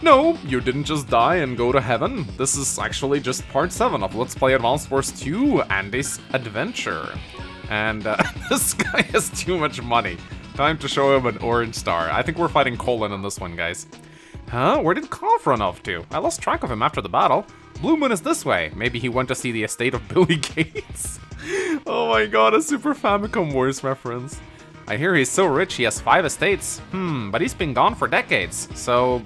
no, you didn't just die and go to heaven. This is actually just part 7 of Let's Play Advanced Wars 2, Andy's Adventure. And this guy has too much money. Time to show him an orange star. I think we're fighting Colin in this one, guys. Huh? Where did Koff run off to? I lost track of him after the battle. Blue Moon is this way. Maybe he went to see the estate of Billy Gates. Oh my god, a Super Famicom Wars reference. I hear he's so rich he has 5 estates. But he's been gone for decades. So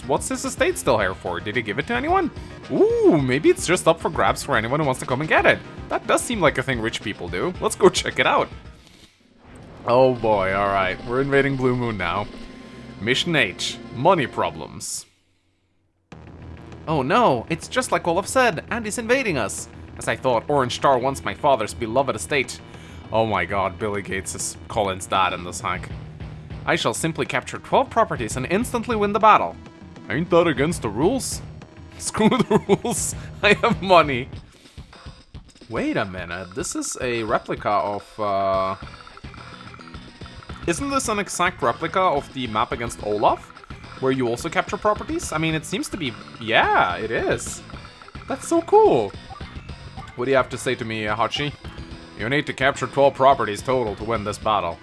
what's his estate still here for? Did he give it to anyone? Ooh, maybe it's just up for grabs for anyone who wants to come and get it. That does seem like a thing rich people do. Let's go check it out. Oh boy, alright. We're invading Blue Moon now. Mission H, money problems. Oh no, it's just like Olaf said, Andy's invading us. As I thought, Orange Star wants my father's beloved estate. Oh my god, Billy Gates is Colin's dad in this hack. I shall simply capture 12 properties and instantly win the battle. Ain't that against the rules? Screw the rules, I have money. Wait a minute, this is a replica of, Isn't this an exact replica of the map against Olaf? Where you also capture properties? I mean, it seems to be... Yeah, it is. That's so cool. What do you have to say to me, Hachi? You need to capture 12 properties total to win this battle.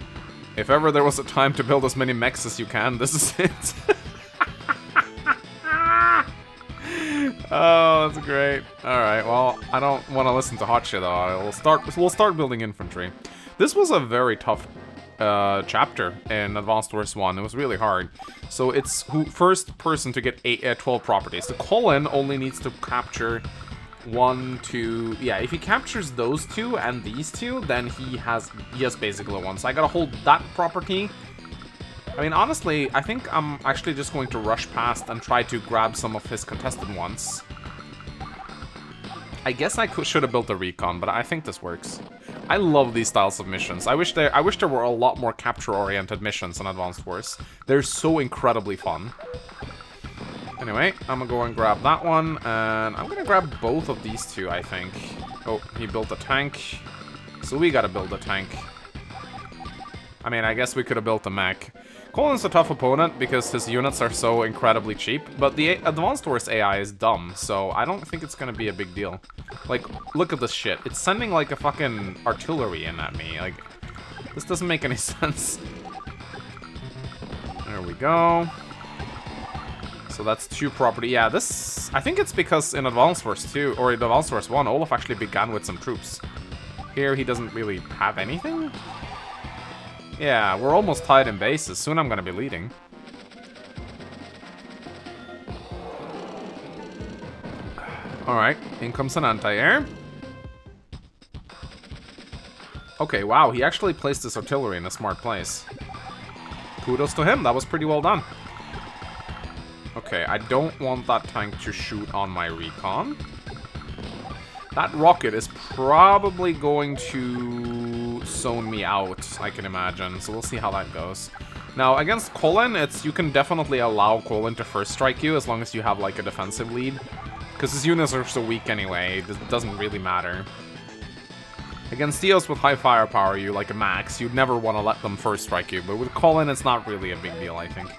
If ever there was a time to build as many mechs as you can, this is it. Oh, that's great. Alright, well, I don't want to listen to Hachi though. We'll start building infantry. This was a very tough chapter in Advanced Wars 1. It was really hard. So it's first person to get 12 properties. So Colin only needs to capture 1, 2... Yeah, if he captures those 2 and these 2, then he has basically 1. So I gotta hold that property. I mean, honestly, I think I'm actually just going to rush past and try to grab some of his contested ones. I guess I should have built a recon, but I think this works. I love these styles of missions. I wish there were a lot more capture-oriented missions in Advanced Wars. They're so incredibly fun. Anyway, I'm gonna go and grab that one, and I'm gonna grab both of these 2, I think. Oh, he built a tank. So we gotta build a tank. I mean, I guess we could have built a mech. Colin's a tough opponent because his units are so incredibly cheap, but the Advanced Wars AI is dumb, so I don't think it's gonna be a big deal. Like, look at this shit. It's sending like a fucking artillery in at me. Like, this doesn't make any sense. There we go. So that's 2 property. Yeah, this... I think it's because in Advanced Wars 2, or in Advanced Wars 1, Olaf actually began with some troops. Here, he doesn't really have anything? Yeah, we're almost tied in bases. Soon I'm gonna be leading. Alright, in comes an anti-air. Okay, wow, he actually placed his artillery in a smart place. Kudos to him, that was pretty well done. Okay, I don't want that tank to shoot on my recon. That rocket is probably going to zone me out, I can imagine. So we'll see how that goes. Now, against Colin, you can definitely allow Colin to first strike you as long as you have, like, a defensive lead. Because his units are so weak anyway, it doesn't really matter. Against Theos with high firepower, you like a max, you'd never want to let them first strike you. But with Colin, it's not really a big deal, I think.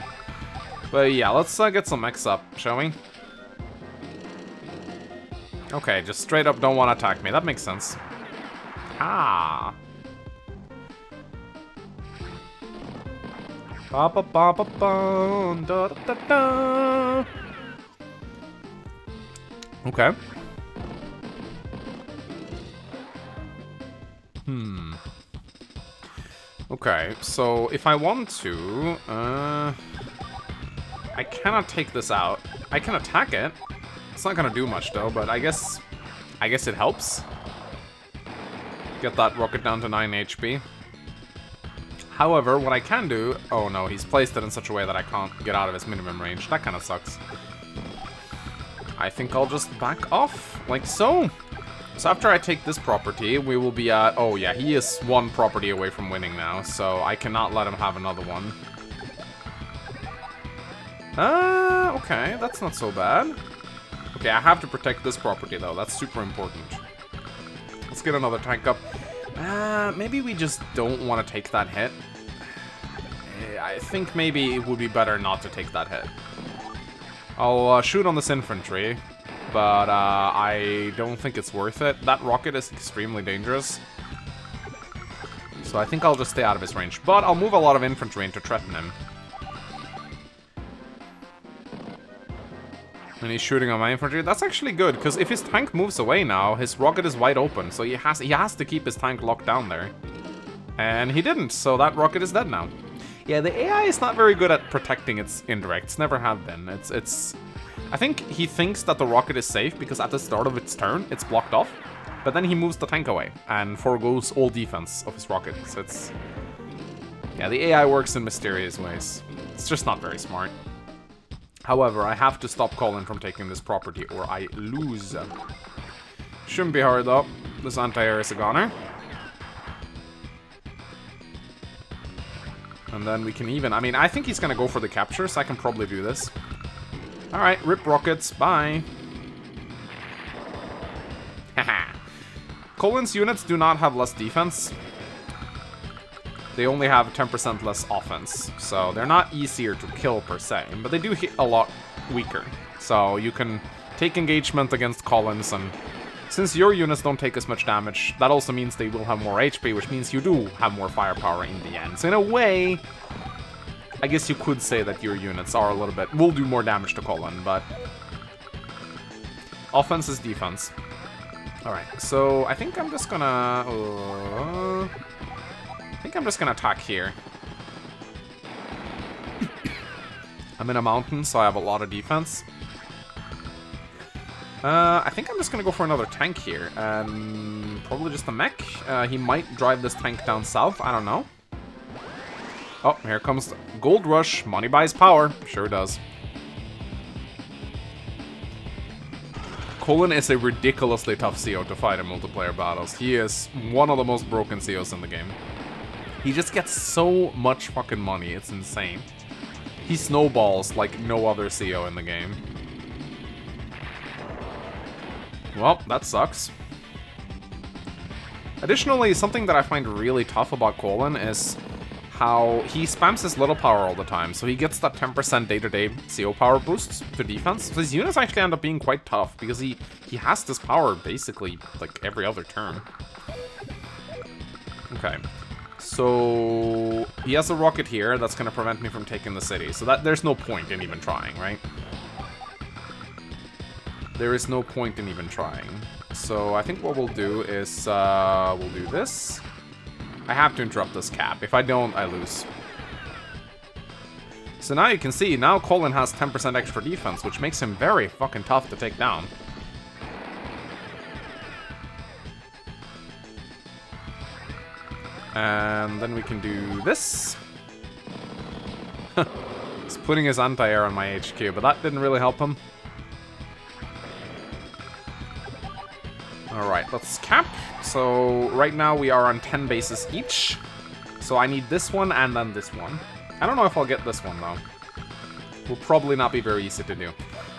But yeah, let's get some mechs up, shall we? Okay, just straight up don't want to attack me. That makes sense. Ah. Ba ba ba ba ba da da da. Okay. Okay, so if I want to, I cannot take this out. I can attack it. It's not gonna do much though, but I guess it helps. Get that rocket down to 9 HP. However, what I can do... Oh no, he's placed it in such a way that I can't get out of his minimum range. That kind of sucks. I think I'll just back off, like so. So after I take this property, we will be at... Oh yeah, he is 1 property away from winning now, so I cannot let him have another one. Okay, that's not so bad. Okay, I have to protect this property though, that's super important. Let's get another tank up. Maybe we just don't want to take that hit. I think maybe it would be better not to take that hit. I'll shoot on this infantry, but I don't think it's worth it. That rocket is extremely dangerous. So I think I'll just stay out of his range. But I'll move a lot of infantry in to threaten him. And he's shooting on my infantry. That's actually good, because if his tank moves away now, his rocket is wide open. So he has to keep his tank locked down there. And he didn't, so that rocket is dead now. Yeah, the AI is not very good at protecting its indirects. Never have been. I think he thinks that the rocket is safe, because at the start of its turn, it's blocked off. But then he moves the tank away, and forgoes all defense of his rocket. So it's... Yeah, the AI works in mysterious ways. It's just not very smart. However, I have to stop Colin from taking this property, or I lose. Shouldn't be hard, though. This anti-air is a goner. And then we can even... I mean, I think he's gonna go for the capture, so I can probably do this. Alright, rip rockets. Bye. Haha. Colin's units do not have less defense. They only have 10% less offense, so they're not easier to kill per se, but they do hit a lot weaker. So you can take engagement against Colin's, and since your units don't take as much damage, that also means they will have more HP, which means you do have more firepower in the end. So in a way, I guess you could say that your units are a little bit... will do more damage to Colin, but... offense is defense. Alright, so I think I'm just gonna... I think I'm just gonna attack here. I'm in a mountain, so I have a lot of defense. I think I'm just gonna go for another tank here, and probably just a mech. He might drive this tank down south, I don't know. Oh, here comes the Gold Rush. Money buys power. Sure does. Colin is a ridiculously tough CO to fight in multiplayer battles. He is one of the most broken COs in the game. He just gets so much fucking money, it's insane. He snowballs like no other CO in the game. Well, that sucks. Additionally, something that I find really tough about Colin is how he spams his little power all the time, so he gets that 10% day-to-day CO power boosts to defense. So his units actually end up being quite tough, because he has this power basically like every other turn. Okay. So he has a rocket here that's going to prevent me from taking the city. So that there's no point in even trying, right? There is no point in even trying. So I think what we'll do is we'll do this. I have to interrupt this cap. If I don't, I lose. So now you can see, now Colin has 10% extra defense, which makes him very fucking tough to take down. And then we can do this. He's putting his anti-air on my HQ, but that didn't really help him. Alright, let's cap. So right now we are on 10 bases each. So I need this one and then this one. I don't know if I'll get this one though. Will probably not be very easy to do.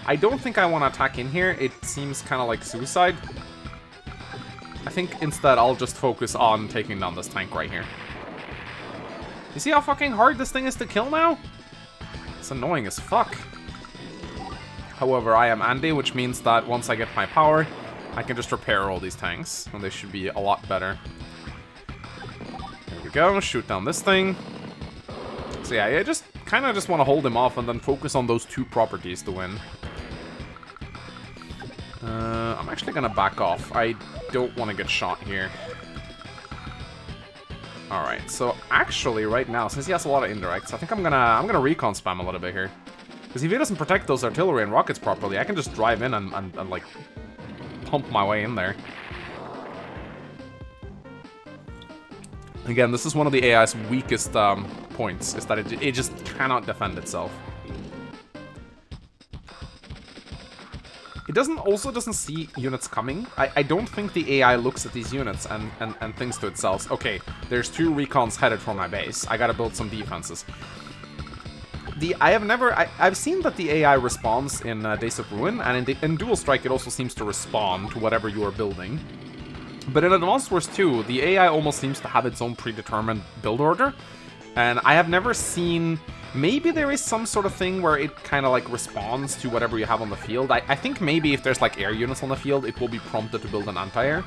I don't think I want to attack in here. It seems kind of like suicide. I think instead I'll just focus on taking down this tank right here. You see how fucking hard this thing is to kill now? It's annoying as fuck. However, I am Andy, which means that once I get my power, I can just repair all these tanks, and they should be a lot better. There we go, shoot down this thing. So yeah, I just kind of just want to hold him off and then focus on those two properties to win. I'm actually gonna back off. I don't want to get shot here. Alright, so actually right now, since he has a lot of indirects, I think I'm gonna recon spam a little bit here. Because if he doesn't protect those artillery and rockets properly, I can just drive in and like pump my way in there. Again, this is one of the AI's weakest points, is that it just cannot defend itself. It also doesn't see units coming. I don't think the AI looks at these units and thinks to itself, okay, there's 2 recons headed for my base. I gotta build some defenses. I've seen that the AI responds in Days of Ruin, and in Dual Strike it also seems to respond to whatever you are building. But in Advanced Wars 2, the AI almost seems to have its own predetermined build order. And I have never seen Maybe there is some sort of thing where it kind of like responds to whatever you have on the field. I think maybe if there's like air units on the field, it will be prompted to build an anti-air.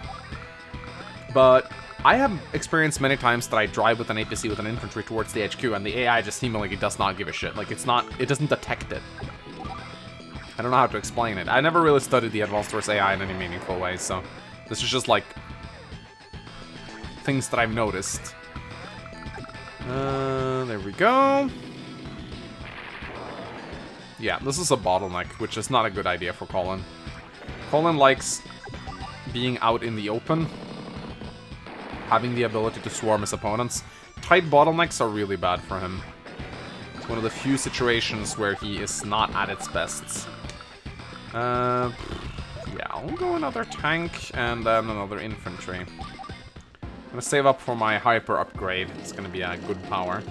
But I have experienced many times that I drive with an APC with an infantry towards the HQ, and the AI just seemingly does not give a shit. Like, it doesn't detect it. I don't know how to explain it. I never really studied the Advanced Wars AI in any meaningful way, so this is just like things that I've noticed. There we go. Yeah, this is a bottleneck, which is not a good idea for Colin. Colin likes being out in the open, having the ability to swarm his opponents. Tight bottlenecks are really bad for him. It's one of the few situations where he is not at its best. Yeah, I'll go another tank and then another infantry. I'm gonna save up for my hyper upgrade. It's gonna be a good power.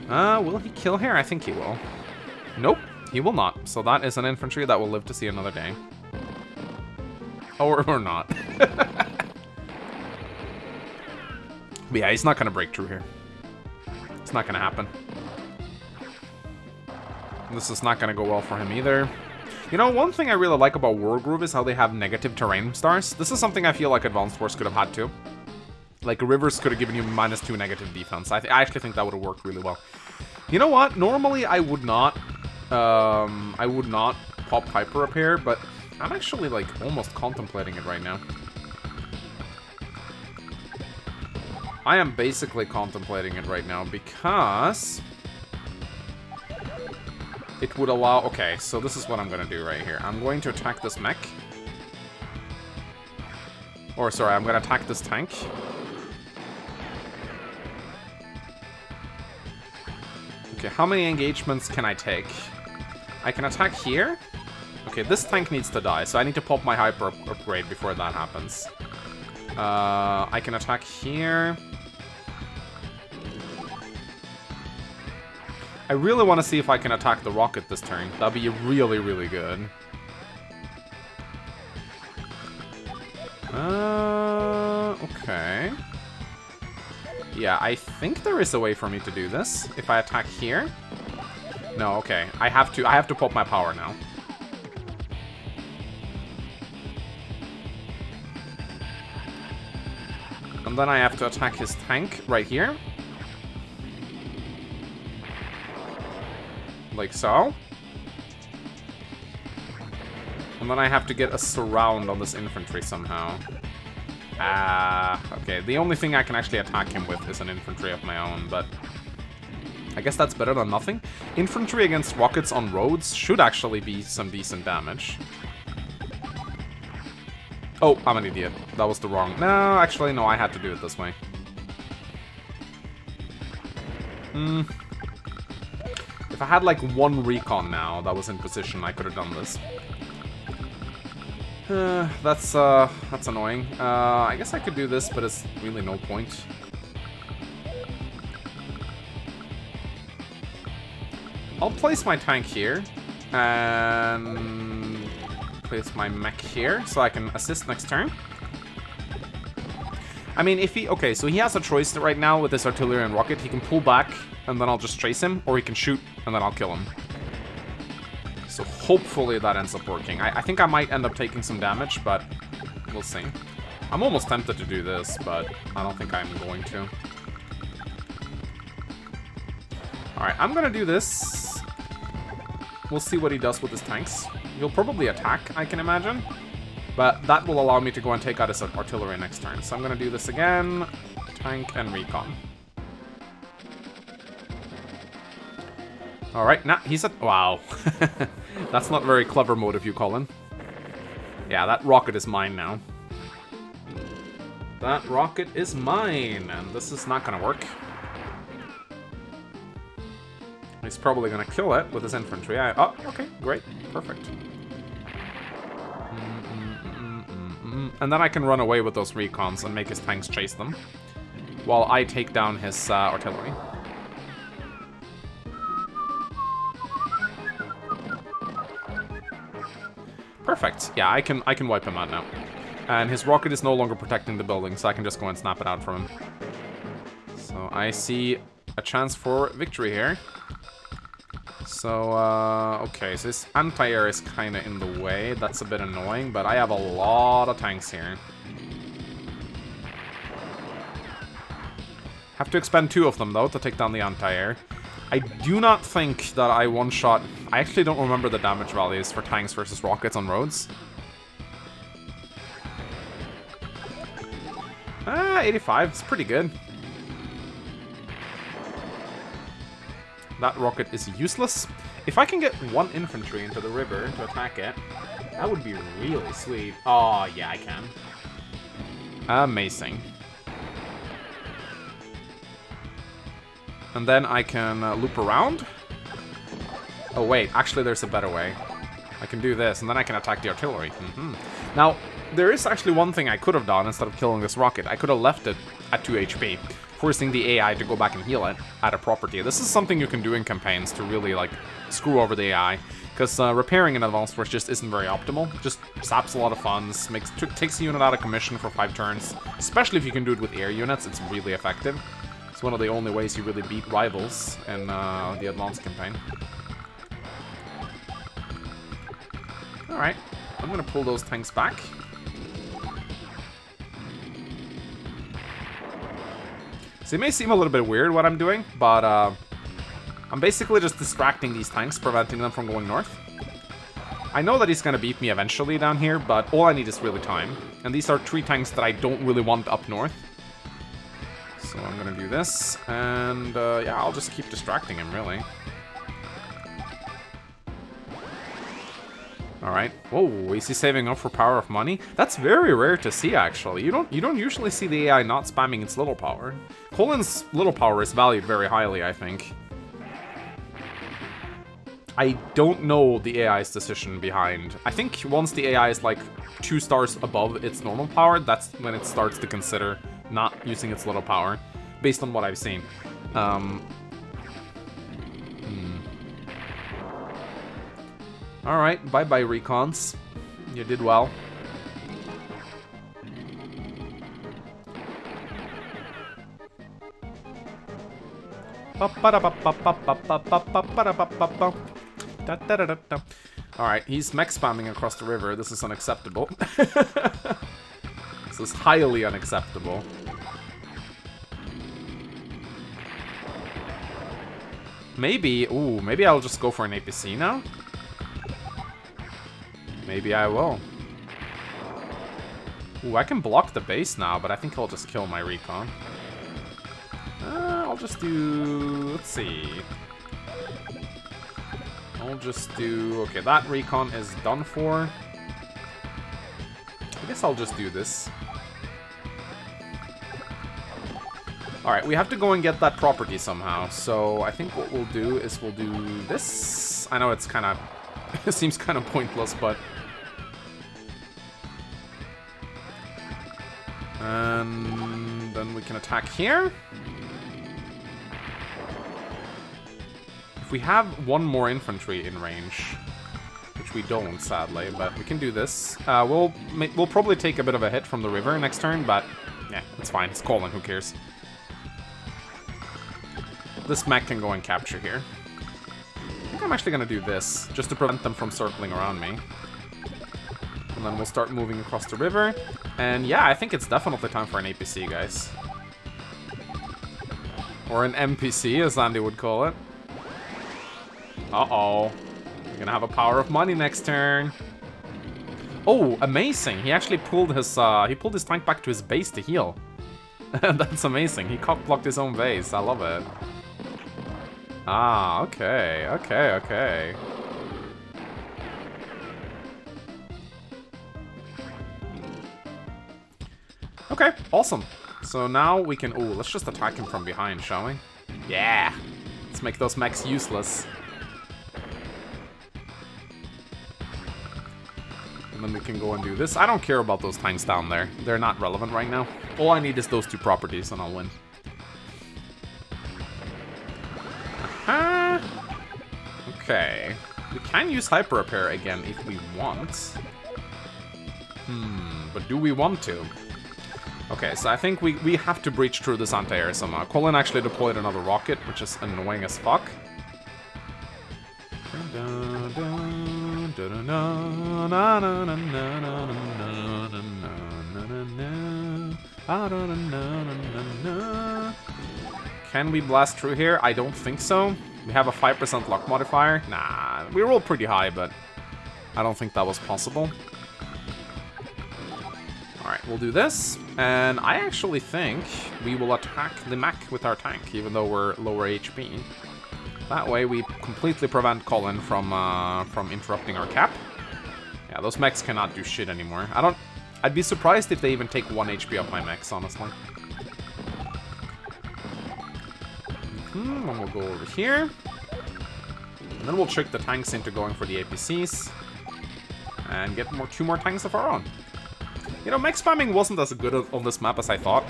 Will he kill here? I think he will. Nope, he will not. So that is an infantry that will live to see another day. Or not. But yeah, he's not gonna break through here. It's not gonna happen. This is not gonna go well for him either. You know, one thing I really like about Wargroove is how they have negative terrain stars. This is something I feel like Advanced Wars could have had too. Like, Rivers could have given you -2 negative defense. I actually think that would have worked really well. You know what? Normally I would not pop Hyper Repair, but I'm actually, like, almost contemplating it right now. I am basically contemplating it right now because it would allow... Okay, so this is what I'm going to do right here. I'm going to attack this mech. Or, sorry, I'm going to attack this tank. Okay, how many engagements can I take? I can attack here. Okay, this tank needs to die, so I need to pop my hyper upgrade before that happens. I can attack here. I really want to see if I can attack the rocket this turn. That'd be really, really good. Okay. Yeah, I think there is a way for me to do this. If I attack here. No, okay. I have to pop my power now. And then I have to attack his tank right here. Like so. And then I have to get a surround on this infantry somehow. Okay. The only thing I can actually attack him with is an infantry of my own, but I guess that's better than nothing. Infantry against rockets on roads should actually be some decent damage. Oh, I'm an idiot. That was the wrong... No, actually, no, I had to do it this way. If I had, like, one recon now that was in position, I could have done this. That's annoying. I guess I could do this, but it's really no point. I'll place my tank here, and place my mech here, so I can assist next turn. I mean, if he... Okay, so he has a choice right now with this artillery and rocket. He can pull back, and then I'll just chase him, or he can shoot, and then I'll kill him. So hopefully that ends up working. I think I might end up taking some damage, but we'll see. I'm almost tempted to do this, but I don't think I'm going to. Alright, I'm gonna do this. We'll see what he does with his tanks. He'll probably attack, I can imagine. But that will allow me to go and take out his artillery next turn. So I'm gonna do this again. Tank and recon. Alright, now he's a... Wow. That's not very clever mode of you, Colin. Yeah, that rocket is mine now. That rocket is mine, and this is not gonna work. He's probably gonna kill it with his infantry. Oh, okay, great, perfect. And then I can run away with those recons and make his tanks chase them, while I take down his artillery. Perfect. Yeah, I can wipe him out now. And his rocket is no longer protecting the building, so I can just go and snap it out from him. So I see a chance for victory here. So, okay, so this anti-air is kind of in the way. That's a bit annoying, but I have a lot of tanks here. Have to expend 2 of them, though, to take down the anti-air. I do not think that I one-shot... I actually don't remember the damage values for tanks versus rockets on roads. 85, it's pretty good. That rocket is useless. If I can get 1 infantry into the river to attack it, that would be really sweet. Oh, yeah, I can. Amazing. And then I can loop around. Oh, wait, actually there's a better way. I can do this, and then I can attack the artillery. Now, there is actually one thing I could have done instead of killing this rocket. I could have left it at 2 HP, forcing the AI to go back and heal it at a property. This is something you can do in campaigns to really, like, screw over the AI. Because repairing in Advanced Wars just isn't very optimal. Just saps a lot of funds, takes a unit out of commission for 5 turns. Especially if you can do it with air units, it's really effective. It's one of the only ways you really beat rivals in the Advanced campaign. Alright, I'm gonna pull those tanks back. So it may seem a little bit weird what I'm doing, but I'm basically just distracting these tanks, preventing them from going north. I know that he's gonna beat me eventually down here, but all I need is really time. And these are 3 tanks that I don't really want up north. So I'm gonna do this, and yeah, I'll just keep distracting him, really. Alright. Whoa, is he saving up for power of money? That's very rare to see, actually. You don't usually see the AI not spamming its little power. Colin's little power is valued very highly, I think. I don't know the AI's decision behind. I think once the AI is like 2 stars above its normal power, that's when it starts to consider not using its little power, based on what I've seen. Alright, bye-bye recons. You did well. Alright, he's mech spamming across the river. This is unacceptable. This is highly unacceptable. Maybe, ooh, maybe I'll just go for an APC now? Maybe I will. Ooh, I can block the base now, but I think I'll just kill my recon. I'll just do... let's see. I'll just do... okay, that recon is done for. I guess I'll just do this. Alright, we have to go and get that property somehow. So I think what we'll do is we'll do this. I know it's kind of... it seems kind of pointless, but... and then we can attack here. If we have 1 more infantry in range, which we don't, sadly, but we can do this. We'll probably take a bit of a hit from the river next turn, but yeah, it's fine. It's Colin, who cares? This mech can go and capture here. I think I'm actually gonna do this, just to prevent them from circling around me. And then we'll start moving across the river. And yeah, I think it's definitely time for an APC, guys. Or an NPC, as Andy would call it. Uh-oh. We're gonna have a power of money next turn. Oh, amazing. He actually pulled his tank back to his base to heal. That's amazing. He cock-blocked his own base. I love it. Ah, okay. Okay. Okay, awesome. So now we can... ooh, let's just attack him from behind, shall we? Yeah! Let's make those mechs useless. And then we can go and do this. I don't care about those tanks down there. They're not relevant right now. All I need is those 2 properties and I'll win. Okay. We can use hyper repair again if we want. But do we want to? Okay, so I think we have to breach through this anti-air somehow. Colin actually deployed another rocket, which is annoying as fuck. Can we blast through here? I don't think so. We have a 5% luck modifier. Nah, we rolled pretty high, but I don't think that was possible. Alright, we'll do this. And I actually think we will attack the mech with our tank, even though we're lower HP. That way we completely prevent Colin from interrupting our cap. Yeah, those mechs cannot do shit anymore. I'd be surprised if they even take 1 HP off my mechs, honestly. Then we'll go over here. And then we'll trick the tanks into going for the APCs. And get 2 more tanks of our own. You know, mech spamming wasn't as good on this map as I thought.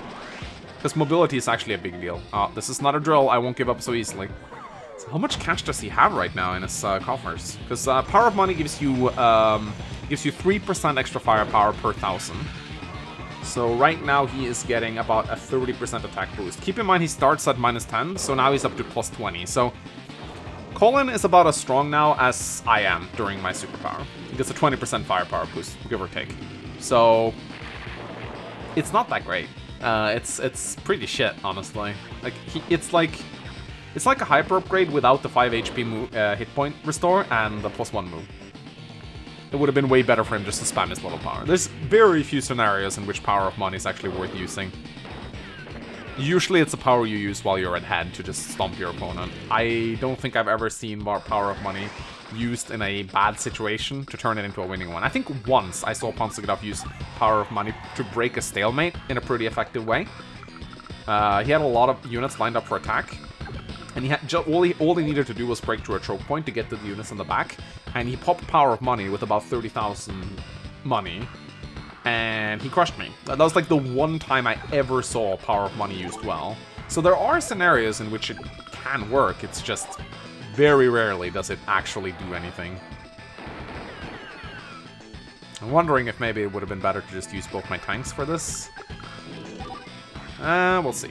Because mobility is actually a big deal. This is not a drill, I won't give up so easily. So how much cash does he have right now in his coffers? Because Power of Money gives you 3% extra firepower per 1,000. So right now he is getting about a 30% attack boost. Keep in mind he starts at -10, so now he's up to +20. So Colin is about as strong now as I am during my superpower. He gets a 20% firepower boost, give or take. So it's not that great. It's pretty shit, honestly. Like it's like a hyper upgrade without the 5 HP hit point restore and the +1 move. It would have been way better for him just to spam his little power. There's very few scenarios in which Power of Money is actually worth using. Usually it's a power you use while you're at hand to just stomp your opponent. I don't think I've ever seen more Power of Money used in a bad situation to turn it into a winning one. I think once I saw Ponsigadov use Power of Money to break a stalemate in a pretty effective way. He had a lot of units lined up for attack. And he had all he needed to do was break through a choke point to get to the units in the back. And he popped Power of Money with about 30,000 money. And he crushed me. That was like the one time I ever saw Power of Money used well. So there are scenarios in which it can work. It's just very rarely does it actually do anything. I'm wondering if maybe it would have been better to just use both my tanks for this. We'll see.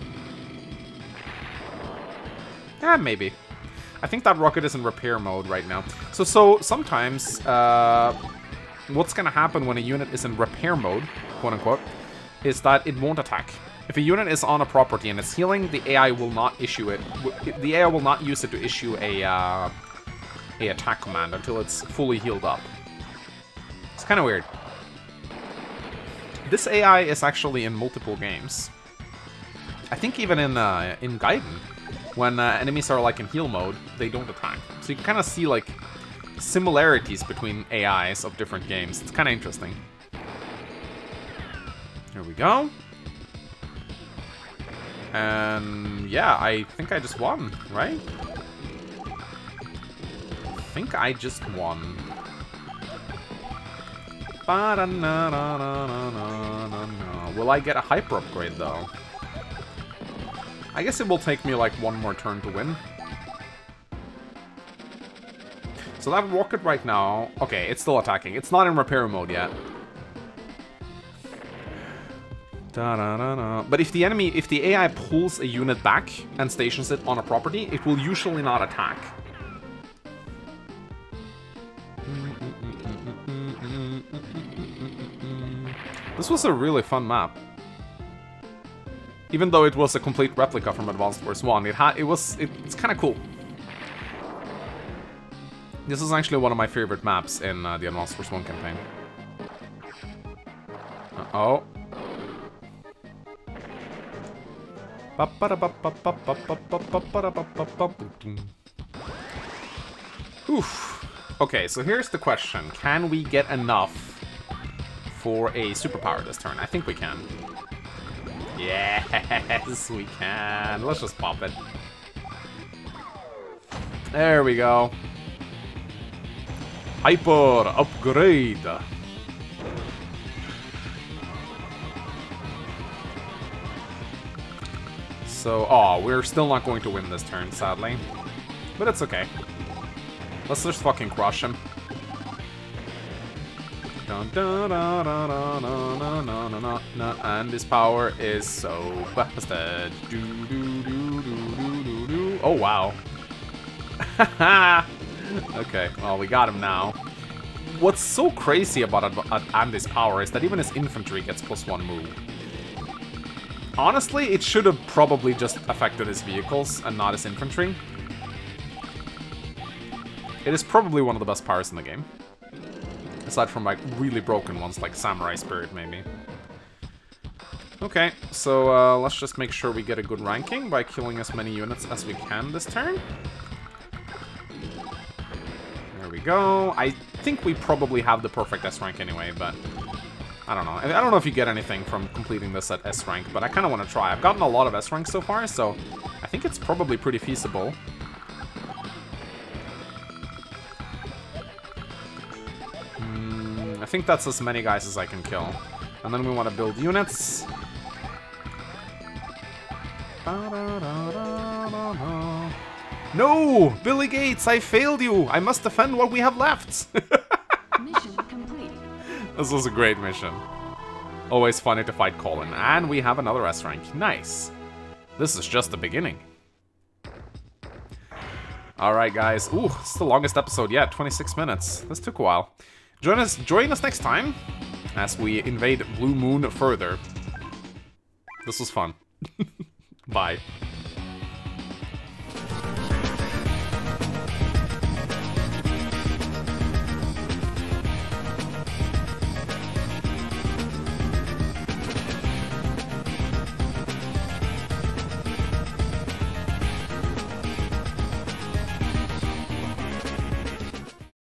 Yeah, maybe. I think that rocket is in repair mode right now. So sometimes, what's gonna happen when a unit is in repair mode, quote unquote, is that it won't attack. If a unit is on a property and it's healing, the AI will not issue it. The AI will not use it to issue a attack command until it's fully healed up. It's kind of weird. This AI is actually in multiple games. I think even in Gaiden. When enemies are like in heal mode, they don't attack. So you can kind of see like similarities between AIs of different games. It's kind of interesting. Here we go. And yeah, I think I just won, right? I think I just won. Will I get a hyper upgrade though? I guess it will take me like one more turn to win. So that rocket right now... Okay, it's still attacking. It's not in repair mode yet. But if the AI pulls a unit back and stations it on a property, it will usually not attack. This was a really fun map. Even though it was a complete replica from Advanced Wars 1, it's kind of cool. This is actually one of my favorite maps in the Advanced Wars 1 campaign. Uh-oh. Oof. Okay, so here's the question. Can we get enough for a superpower this turn? I think we can. Yes, we can. Let's just pop it. There we go. Hyper upgrade. So, we're still not going to win this turn, sadly. But it's okay. Let's just fucking crush him. Dun, dun, dun, dun, dun, dun, dun, dun, dun, dun, dun, and his power is so busted. Do, do, do, do, do, do, do. Oh, wow. Okay, well, we got him now. What's so crazy about Andy's power is that even his infantry gets +1 move. Honestly, it should have probably just affected his vehicles and not his infantry. It is probably one of the best powers in the game. Aside from, like, really broken ones, like Samurai Spirit, maybe. Okay, so let's just make sure we get a good ranking by killing as many units as we can this turn. There we go. I think we probably have the perfect S rank anyway, but I don't know. I don't know if you get anything from completing this at S rank, but I kind of want to try. I've gotten a lot of S ranks so far, so I think it's probably pretty feasible. I think that's as many guys as I can kill. And then we want to build units. No! Billy Gates, I failed you! I must defend what we have left! Mission complete. This was a great mission. Always funny to fight Colin. And we have another S rank. Nice. This is just the beginning. Alright, guys. Ooh, it's the longest episode yet. 26 minutes. This took a while. Join us next time as we invade Blue Moon further. This was fun. Bye.